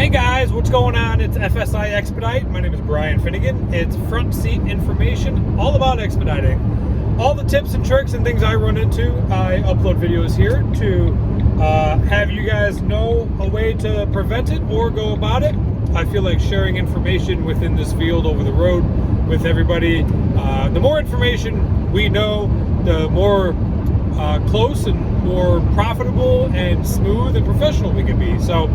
Hey guys, what's going on? It's FSI Expedite. My name is Brian Finnegan. It's front seat information all about expediting. All the tips and tricks and things I run into, I upload videos here to have you guys know a way to prevent it or go about it. I feel like sharing information within this field over the road with everybody. The more information we know, the more close and more profitable and smooth and professional we can be. So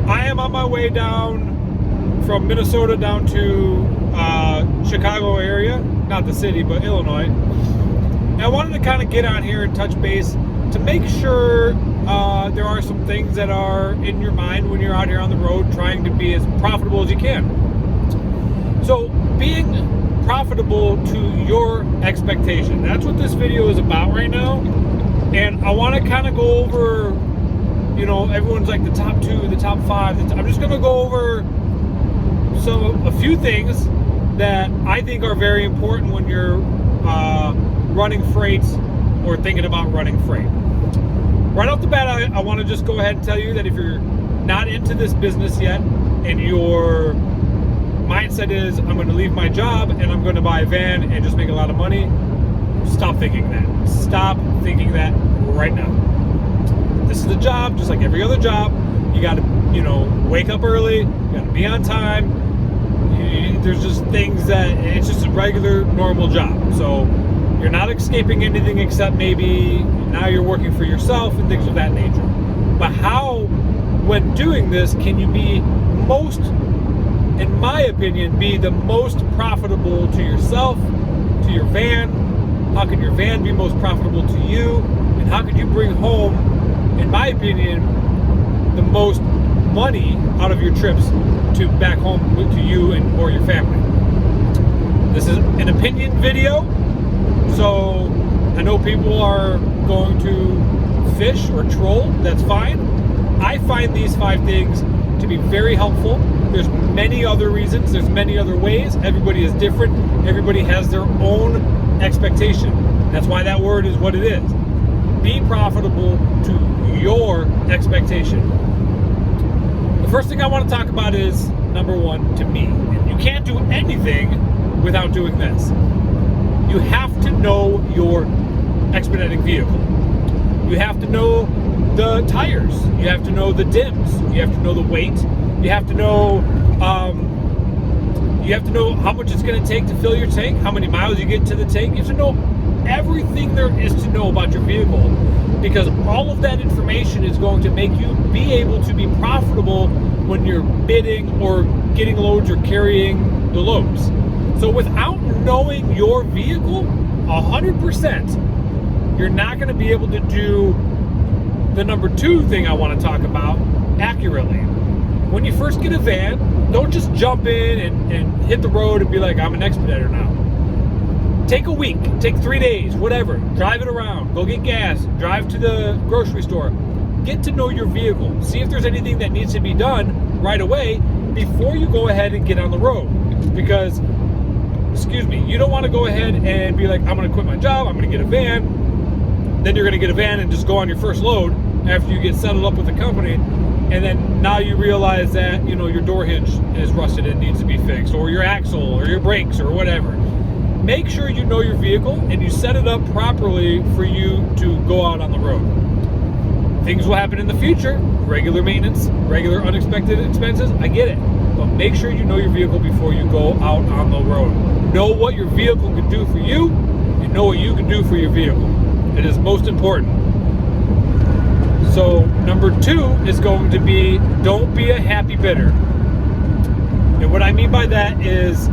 I am on my way down from Minnesota down to Chicago area, not the city, but Illinois. And I wanted to kind of get on here and touch base to make sure there are some things that are in your mind when you're out here on the road trying to be as profitable as you can. So being profitable to your expectation, that's what this video is about right now. And I want to kind of go over, you know, everyone's like the top 2, the top 5. I'm just going to go over a few things that I think are very important when you're running freight or thinking about running freight. Right off the bat, I want to just go ahead and tell you that if you're not into this business yet and your mindset is, I'm going to leave my job and I'm going to buy a van and just make a lot of money, stop thinking that. Stop thinking that right now. This is a job just like every other job. You got to, you know, wake up early, you got to be on time. There's just things that, it's just a regular, normal job. So you're not escaping anything except maybe now you're working for yourself and things of that nature. But how, when doing this, can you be most, in my opinion, be the most profitable to yourself, to your van? How can your van be most profitable to you? And how could you bring home, in my opinion, the most money out of your trips to back home to you and or your family? This is an opinion video, so I know people are going to fish or troll. That's fine. I find these 5 things to be very helpful. There's many other reasons. There's many other ways. Everybody is different. Everybody has their own expectation. That's why that word is what it is. Be profitable to your expectation. The first thing I want to talk about is, number 1, to me. You can't do anything without doing this. You have to know your expediting vehicle. You have to know the tires. You have to know the dims. You have to know the weight. You have to know how much it's going to take to fill your tank, how many miles you get to the tank. You have to know everything there is to know about your vehicle, because all of that information is going to make you be able to be profitable when you're bidding or getting loads or carrying the loads. So without knowing your vehicle 100%, you're not going to be able to do the number 2 thing I want to talk about accurately. When you first get a van, don't just jump in and hit the road and be like, I'm an expediter now. Take a week, take 3 days, whatever. Drive it around, go get gas, drive to the grocery store. Get to know your vehicle. See if there's anything that needs to be done right away before you go ahead and get on the road. Because, you don't want to go ahead and be like, I'm going to quit my job, I'm going to get a van. Then you're going to get a van and just go on your first load after you get settled up with the company. And then now you realize that, you know, your door hinge is rusted and needs to be fixed, or your axle or your brakes or whatever. Make sure you know your vehicle and you set it up properly for you to go out on the road. Things will happen in the future, regular maintenance, regular unexpected expenses, I get it. But make sure you know your vehicle before you go out on the road. Know what your vehicle can do for you and know what you can do for your vehicle. It is most important. So number 2 is going to be, don't be a happy bidder. And what I mean by that is,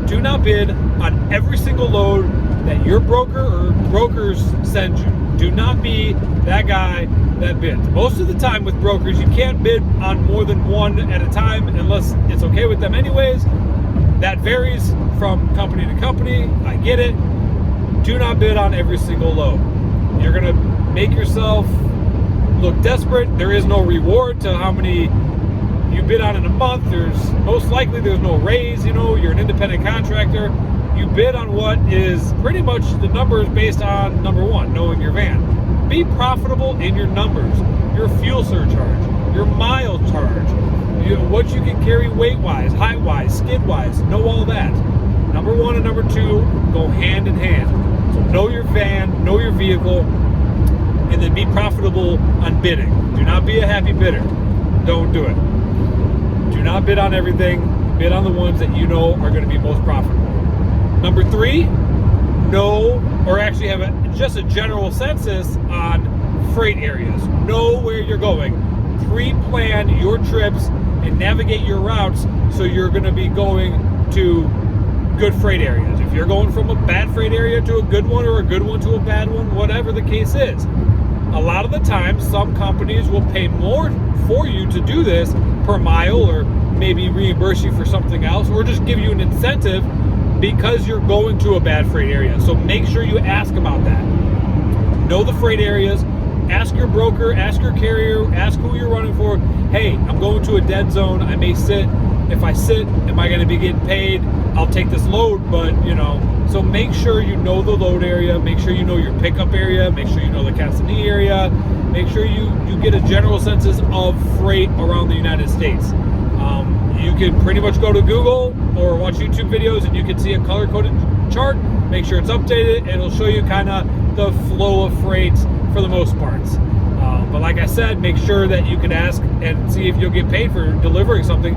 do not bid on every single load that your broker or brokers send you. Do not be that guy that bids. Most of the time with brokers, you can't bid on more than 1 at a time unless it's okay with them anyways. That varies from company to company. I get it. Do not bid on every single load. You're going to make yourself look desperate. There is no reward to how many you bid on in a month. There's most likely there's no raise. You know, you're an independent contractor. You bid on what is pretty much the numbers based on, number 1, knowing your van. Be profitable in your numbers, your fuel surcharge, your mile charge, what you can carry weight-wise, height-wise, skid-wise. Know all that. Number one and number two go hand in hand. So know your van, know your vehicle, and then be profitable on bidding. Do not be a happy bidder. Don't do it. Do not bid on everything. Bid on the ones that you know are going to be most profitable. Number three, know, or actually have just a general census on freight areas. Know where you're going. Pre-plan your trips and navigate your routes so you're going to be going to good freight areas. If you're going from a bad freight area to a good one, or a good one to a bad one, whatever the case is. A lot of the time, some companies will pay more for you to do this per mile, or maybe reimburse you for something else, or just give you an incentive because you're going to a bad freight area. So make sure you ask about that. Know the freight areas. Ask your broker, ask your carrier, ask who you're running for. Hey, I'm going to a dead zone. I may sit. If I sit, am I going to be getting paid? I'll take this load, but so make sure you know the load area. Make sure you know your pickup area. Make sure you know the consignee area. Make sure you get a general census of freight around the United States. You can pretty much go to Google or watch YouTube videos and you can see a color-coded chart. Make sure it's updated, and it'll show you kind of the flow of freight for the most parts. But like I said, make sure that you can ask and see if you'll get paid for delivering something.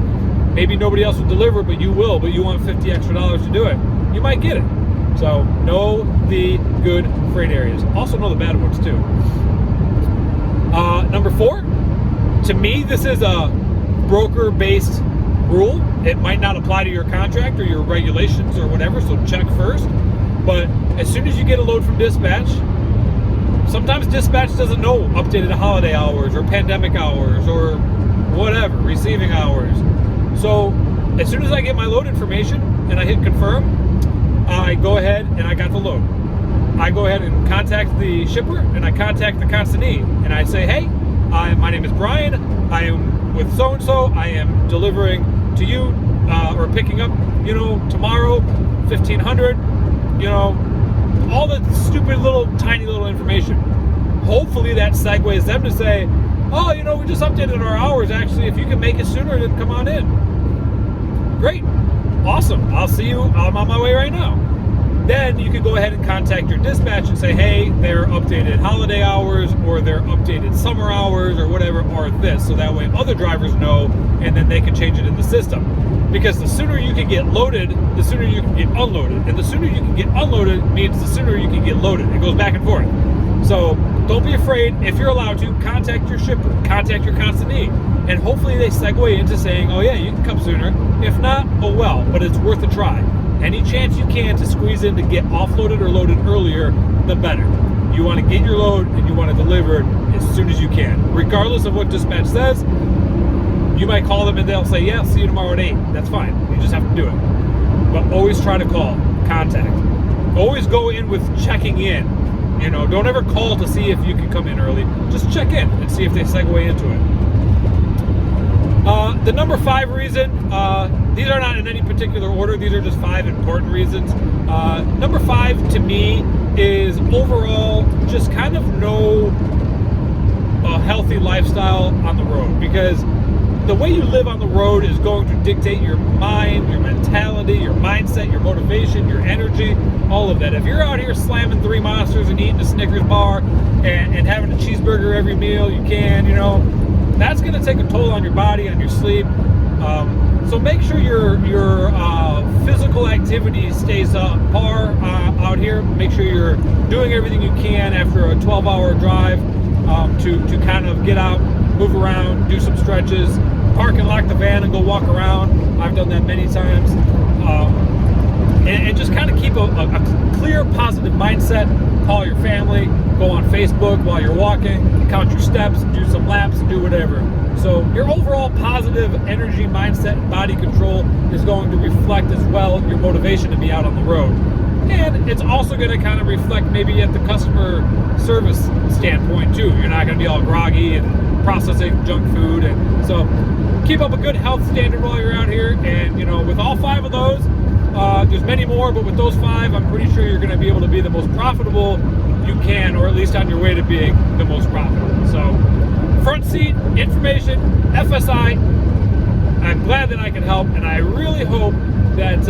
Maybe nobody else will deliver, but you will, but you want $50 extra to do it. You might get it. So know the good freight areas. Also know the bad ones too. Number four, to me, this is a broker-based rule. It might not apply to your contract or your regulations or whatever, so check first. But as soon as you get a load from dispatch, sometimes dispatch doesn't know updated holiday hours or pandemic hours or whatever, receiving hours. So as soon as I get my load information and I hit confirm, I go ahead and I got the load. I go ahead and contact the shipper and I contact the consignee and I say, hey, my name is Brian. I am with so-and-so. I am delivering to you or picking up, tomorrow, 1500, all the stupid tiny little information. Hopefully that segues them to say, oh, we just updated our hours. Actually, if you can make it sooner, then come on in. Great. Awesome. I'll see you. I'm on my way right now. Then you can go ahead and contact your dispatch and say, hey, their updated holiday hours or their updated summer hours or whatever are this. So that way other drivers know, and then they can change it in the system. Because the sooner you can get loaded, the sooner you can get unloaded. And the sooner you can get unloaded means the sooner you can get loaded. It goes back and forth. So don't be afraid. If you're allowed to, contact your shipper, contact your consignee. And hopefully they segue into saying, oh yeah, you can come sooner. If not, oh well, but it's worth a try. Any chance you can to squeeze in to get offloaded or loaded earlier, the better. You want to get your load and you want to deliver it as soon as you can. Regardless of what dispatch says, you might call them and they'll say, yeah, see you tomorrow at 8. That's fine. You just have to do it. But always try to call, contact. Always go in with checking in. Don't ever call to see if you can come in early. Just check in and see if they segue into it. The number 5 reason, these are not in any particular order. These are just 5 important reasons. Number 5 to me is overall just kind of know a healthy lifestyle on the road, because the way you live on the road is going to dictate your mind, your mentality, your mindset, your motivation, your energy, all of that. If you're out here slamming 3 Monsters and eating a Snickers bar and having a cheeseburger every meal you can, that's going to take a toll on your body, on your sleep. So make sure your physical activity stays up par out here. Make sure you're doing everything you can after a 12-hour drive to kind of get out, move around, do some stretches, park and lock the van and go walk around. I've done that many times. And just kind of keep a clear, positive mindset. Call your family, go on Facebook while you're walking, count your steps, do some laps, do whatever. So your overall positive energy, mindset, and body control is going to reflect as well your motivation to be out on the road. And it's also going to kind of reflect maybe at the customer service standpoint too. You're not going to be all groggy and processing junk food. And so keep up a good health standard while you're out here. And with all 5 of those, there's many more, but with those 5, I'm pretty sure you're going to be able to be the most profitable you can, or at least on your way to being the most profitable. So front seat, information, FSI, I'm glad that I can help, and I really hope that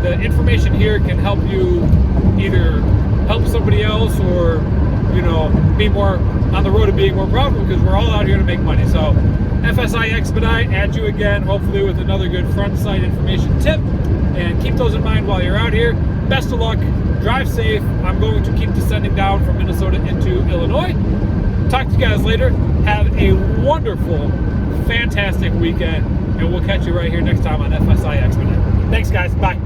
the information here can help you either help somebody else or, you know, be more on the road to being more profitable, because we're all out here to make money. So FSI Expedite, add you again, hopefully with another good front sight information tip, and keep those in mind while you're out here. Best of luck, drive safe. I'm going to keep descending down from Minnesota into Illinois. Talk to you guys later. Have a wonderful, fantastic weekend, and we'll catch you right here next time on FSI Expedite. Thanks guys, bye.